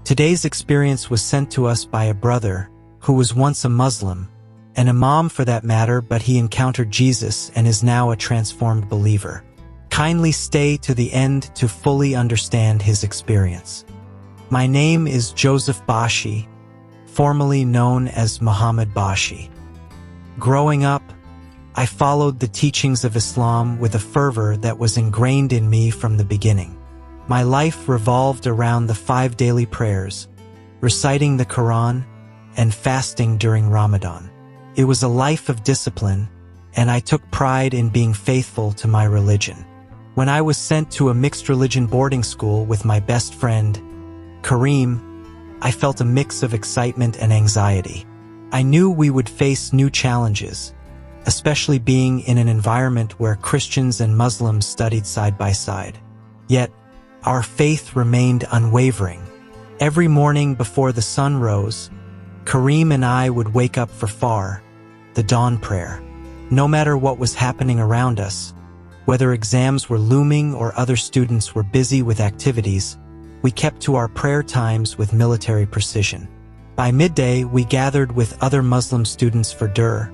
Today's experience was sent to us by a brother who was once a Muslim, an imam for that matter, but he encountered Jesus and is now a transformed believer. Kindly stay to the end to fully understand his experience. My name is Joseph Bashi, formerly known as Muhammad Bashi. Growing up, I followed the teachings of Islam with a fervor that was ingrained in me from the beginning. My life revolved around the 5 daily prayers, reciting the Quran, and fasting during Ramadan. It was a life of discipline, and I took pride in being faithful to my religion. When I was sent to a mixed religion boarding school with my best friend, Kareem, I felt a mix of excitement and anxiety. I knew we would face new challenges, especially being in an environment where Christians and Muslims studied side by side. Yet, our faith remained unwavering. Every morning before the sun rose, Kareem and I would wake up for Far, the dawn prayer. No matter what was happening around us, whether exams were looming or other students were busy with activities, we kept to our prayer times with military precision. By midday, we gathered with other Muslim students for Dur,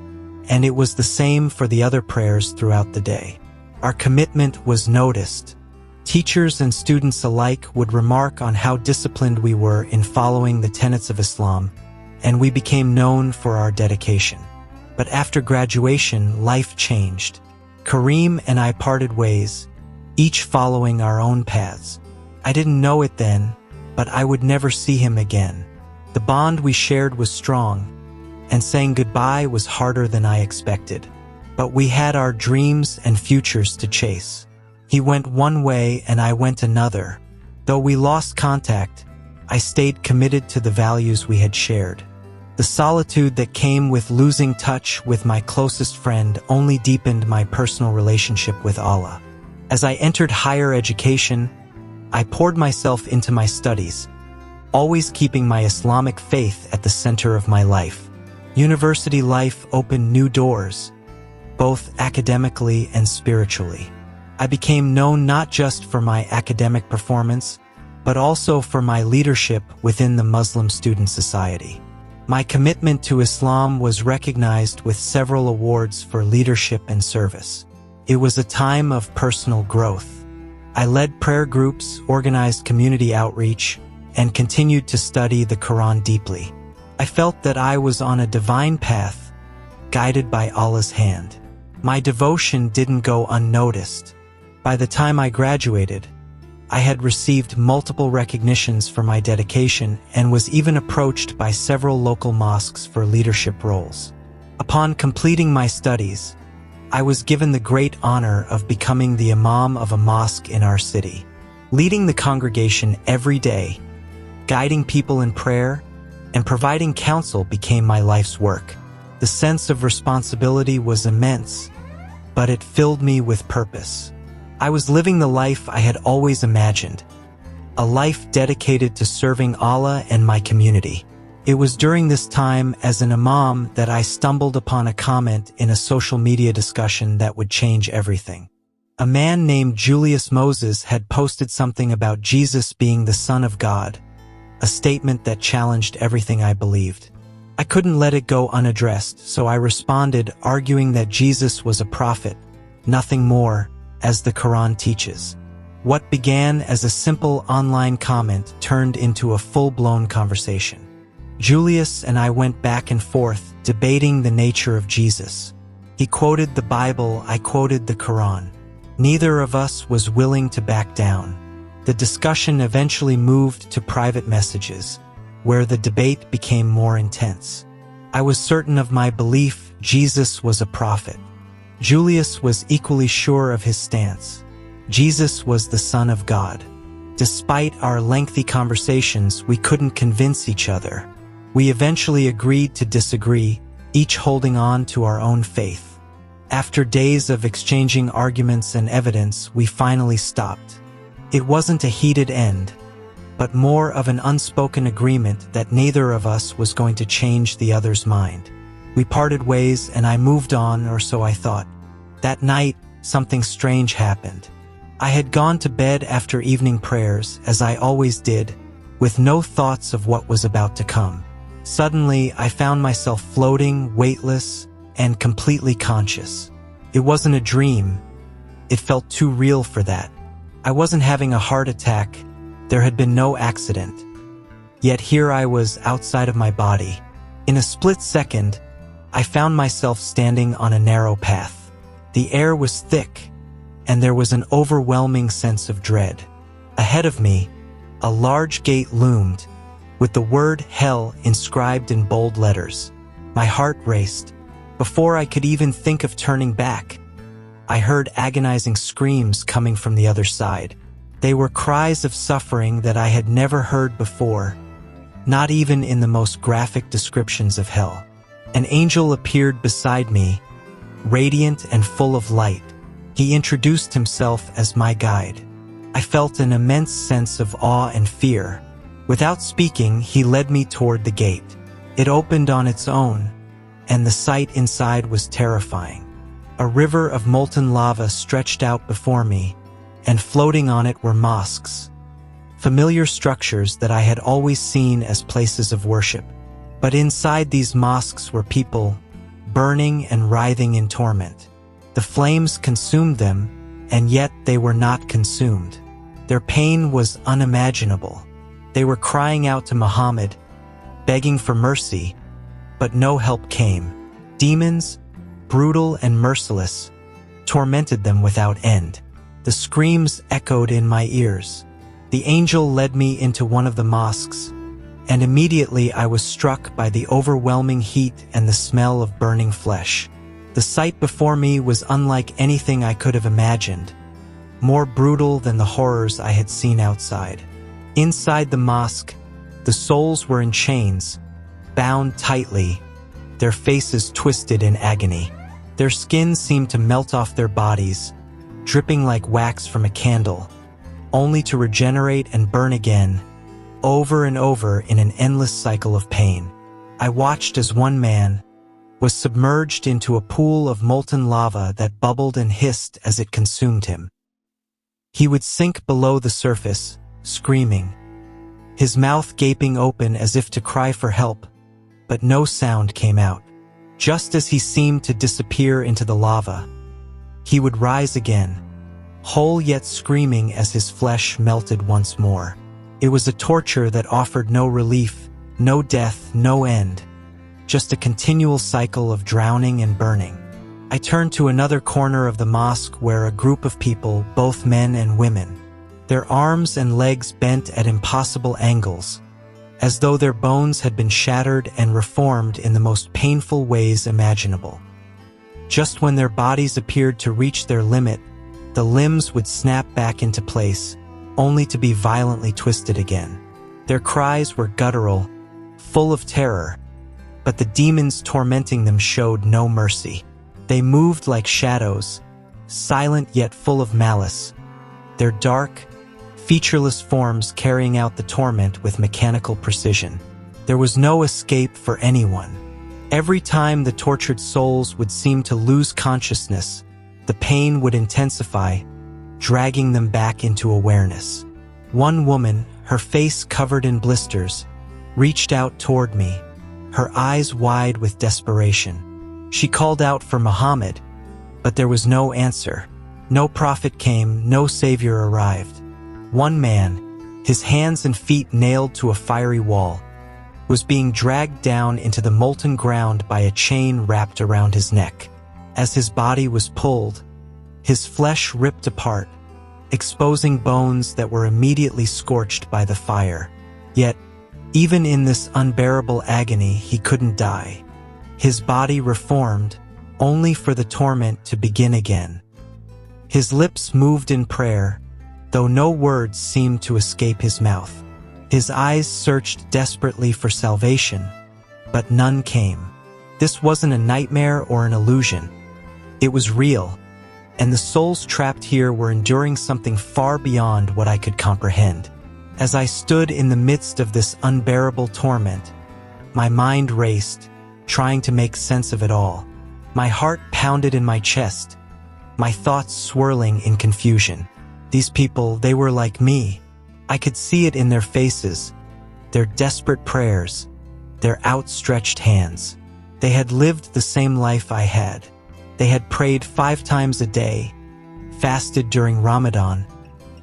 and it was the same for the other prayers throughout the day. Our commitment was noticed. Teachers and students alike would remark on how disciplined we were in following the tenets of Islam, and we became known for our dedication. But after graduation, life changed. Kareem and I parted ways, each following our own paths. I didn't know it then, but I would never see him again. The bond we shared was strong, and saying goodbye was harder than I expected. But we had our dreams and futures to chase. He went one way and I went another. Though we lost contact, I stayed committed to the values we had shared. The solitude that came with losing touch with my closest friend only deepened my personal relationship with Allah. As I entered higher education, I poured myself into my studies, always keeping my Islamic faith at the center of my life. University life opened new doors, both academically and spiritually. I became known not just for my academic performance, but also for my leadership within the Muslim Student Society. My commitment to Islam was recognized with several awards for leadership and service. It was a time of personal growth. I led prayer groups, organized community outreach, and continued to study the Quran deeply. I felt that I was on a divine path, guided by Allah's hand. My devotion didn't go unnoticed. By the time I graduated, I had received multiple recognitions for my dedication and was even approached by several local mosques for leadership roles. Upon completing my studies, I was given the great honor of becoming the imam of a mosque in our city. Leading the congregation every day, guiding people in prayer, and providing counsel became my life's work. The sense of responsibility was immense, but it filled me with purpose. I was living the life I had always imagined, a life dedicated to serving Allah and my community. It was during this time as an imam that I stumbled upon a comment in a social media discussion that would change everything. A man named Julius Moses had posted something about Jesus being the Son of God, a statement that challenged everything I believed. I couldn't let it go unaddressed, so I responded, arguing that Jesus was a prophet, nothing more, as the Quran teaches. What began as a simple online comment turned into a full-blown conversation. Julius and I went back and forth, debating the nature of Jesus. He quoted the Bible, I quoted the Quran. Neither of us was willing to back down. The discussion eventually moved to private messages, where the debate became more intense. I was certain of my belief Jesus was a prophet. Julius was equally sure of his stance. Jesus was the Son of God. Despite our lengthy conversations, we couldn't convince each other. We eventually agreed to disagree, each holding on to our own faith. After days of exchanging arguments and evidence, we finally stopped. It wasn't a heated end, but more of an unspoken agreement that neither of us was going to change the other's mind. We parted ways and I moved on, or so I thought. That night, something strange happened. I had gone to bed after evening prayers, as I always did, with no thoughts of what was about to come. Suddenly, I found myself floating, weightless, and completely conscious. It wasn't a dream. It felt too real for that. I wasn't having a heart attack. There had been no accident. Yet here I was outside of my body. In a split second, I found myself standing on a narrow path. The air was thick, and there was an overwhelming sense of dread. Ahead of me, a large gate loomed, with the word hell inscribed in bold letters. My heart raced. Before I could even think of turning back, I heard agonizing screams coming from the other side. They were cries of suffering that I had never heard before, not even in the most graphic descriptions of hell. An angel appeared beside me, radiant and full of light. He introduced himself as my guide. I felt an immense sense of awe and fear. Without speaking, he led me toward the gate. It opened on its own, and the sight inside was terrifying. A river of molten lava stretched out before me, and floating on it were mosques, familiar structures that I had always seen as places of worship. But inside these mosques were people, burning and writhing in torment. The flames consumed them, and yet they were not consumed. Their pain was unimaginable. They were crying out to Muhammad, begging for mercy, but no help came. Demons, brutal and merciless, tormented them without end. The screams echoed in my ears. The angel led me into one of the mosques, and immediately I was struck by the overwhelming heat and the smell of burning flesh. The sight before me was unlike anything I could have imagined, more brutal than the horrors I had seen outside. Inside the mosque, the souls were in chains, bound tightly, their faces twisted in agony. Their skin seemed to melt off their bodies, dripping like wax from a candle, only to regenerate and burn again, over and over in an endless cycle of pain. I watched as one man was submerged into a pool of molten lava that bubbled and hissed as it consumed him. He would sink below the surface, screaming, his mouth gaping open as if to cry for help, but no sound came out. Just as he seemed to disappear into the lava, he would rise again, whole yet screaming as his flesh melted once more. It was a torture that offered no relief, no death, no end, just a continual cycle of drowning and burning. I turned to another corner of the mosque where a group of people, both men and women, their arms and legs bent at impossible angles, as though their bones had been shattered and reformed in the most painful ways imaginable. Just when their bodies appeared to reach their limit, the limbs would snap back into place, only to be violently twisted again. Their cries were guttural, full of terror, but the demons tormenting them showed no mercy. They moved like shadows, silent yet full of malice, their dark, featureless forms carrying out the torment with mechanical precision. There was no escape for anyone. Every time the tortured souls would seem to lose consciousness, the pain would intensify, dragging them back into awareness. One woman, her face covered in blisters, reached out toward me, her eyes wide with desperation. She called out for Muhammad, but there was no answer. No prophet came, no savior arrived. One man, his hands and feet nailed to a fiery wall, was being dragged down into the molten ground by a chain wrapped around his neck. As his body was pulled, his flesh ripped apart, exposing bones that were immediately scorched by the fire. Yet, even in this unbearable agony, he couldn't die. His body reformed, only for the torment to begin again. His lips moved in prayer, though no words seemed to escape his mouth. His eyes searched desperately for salvation, but none came. This wasn't a nightmare or an illusion. It was real, and the souls trapped here were enduring something far beyond what I could comprehend. As I stood in the midst of this unbearable torment, my mind raced, trying to make sense of it all. My heart pounded in my chest, my thoughts swirling in confusion. These people, they were like me. I could see it in their faces, their desperate prayers, their outstretched hands. They had lived the same life I had. They had prayed 5 times a day, fasted during Ramadan,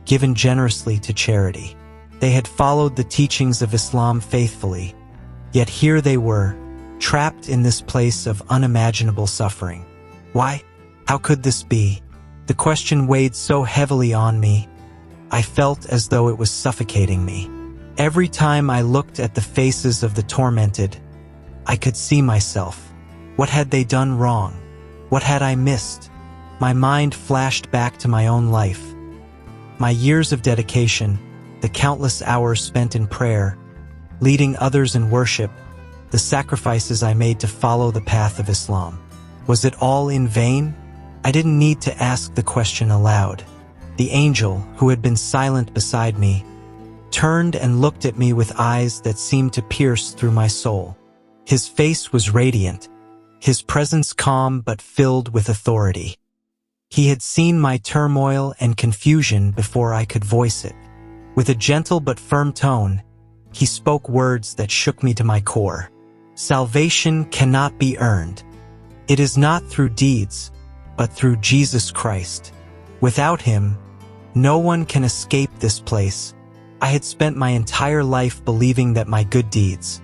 given generously to charity. They had followed the teachings of Islam faithfully, yet here they were, trapped in this place of unimaginable suffering. Why? How could this be? The question weighed so heavily on me, I felt as though it was suffocating me. Every time I looked at the faces of the tormented, I could see myself. What had they done wrong? What had I missed? My mind flashed back to my own life. My years of dedication, the countless hours spent in prayer, leading others in worship, the sacrifices I made to follow the path of Islam. Was it all in vain? I didn't need to ask the question aloud. The angel, who had been silent beside me, turned and looked at me with eyes that seemed to pierce through my soul. His face was radiant, his presence calm but filled with authority. He had seen my turmoil and confusion before I could voice it. With a gentle but firm tone, he spoke words that shook me to my core. Salvation cannot be earned. It is not through deeds, but through Jesus Christ. Without him, no one can escape this place. I had spent my entire life believing that my good deeds,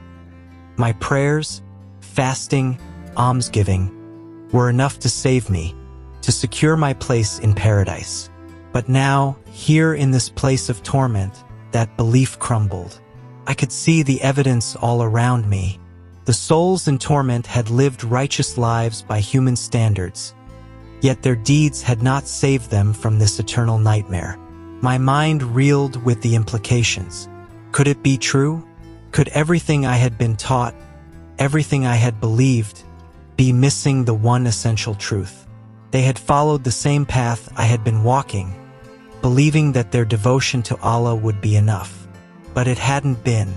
my prayers, fasting, almsgiving, were enough to save me, to secure my place in paradise. But now, here in this place of torment, that belief crumbled. I could see the evidence all around me. The souls in torment had lived righteous lives by human standards, yet their deeds had not saved them from this eternal nightmare. My mind reeled with the implications. Could it be true? Could everything I had been taught, everything I had believed, be missing the one essential truth? They had followed the same path I had been walking, believing that their devotion to Allah would be enough. But it hadn't been.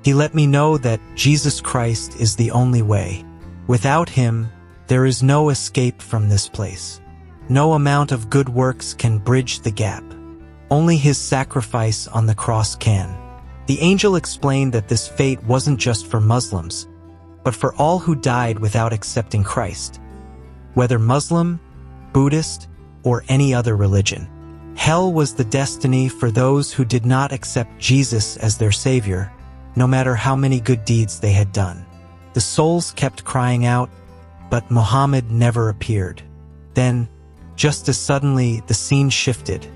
He let me know that Jesus Christ is the only way. Without him, there is no escape from this place. No amount of good works can bridge the gap. Only his sacrifice on the cross can. The angel explained that this fate wasn't just for Muslims, but for all who died without accepting Christ. Whether Muslim, Buddhist, or any other religion. Hell was the destiny for those who did not accept Jesus as their savior, no matter how many good deeds they had done. The souls kept crying out, but Muhammad never appeared. Then, just as suddenly, the scene shifted.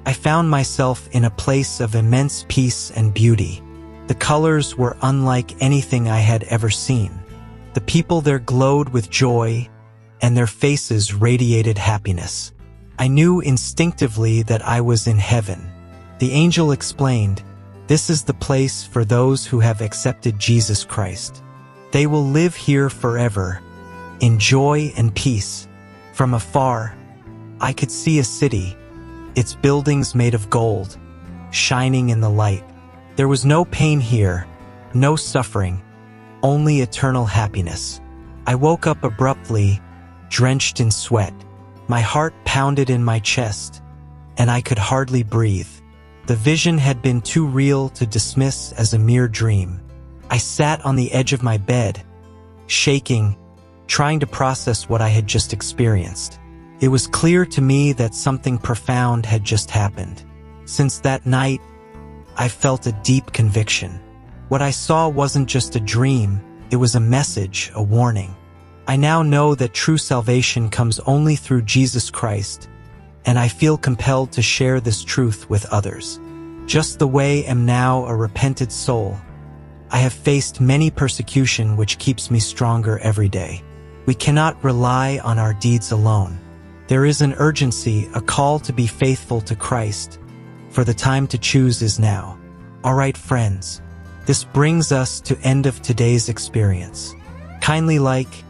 I found myself in a place of immense peace and beauty. The colors were unlike anything I had ever seen. The people there glowed with joy, and their faces radiated happiness. I knew instinctively that I was in heaven. The angel explained, "This is the place for those who have accepted Jesus Christ. They will live here forever, in joy and peace." From afar, I could see a city, its buildings made of gold, shining in the light. There was no pain here, no suffering, only eternal happiness. I woke up abruptly, drenched in sweat. My heart pounded in my chest, and I could hardly breathe. The vision had been too real to dismiss as a mere dream. I sat on the edge of my bed, shaking, trying to process what I had just experienced. It was clear to me that something profound had just happened. Since that night, I felt a deep conviction. What I saw wasn't just a dream, it was a message, a warning. I now know that true salvation comes only through Jesus Christ, and I feel compelled to share this truth with others. Just the way I am now a repented soul, I have faced many persecution which keeps me stronger every day. We cannot rely on our deeds alone. There is an urgency, a call to be faithful to Christ, for the time to choose is now. Alright friends, this brings us to end of today's experience. Kindly like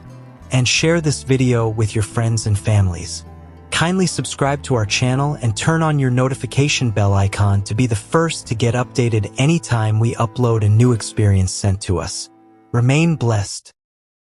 and share this video with your friends and families. Kindly subscribe to our channel and turn on your notification bell icon to be the first to get updated anytime we upload a new experience sent to us. Remain blessed.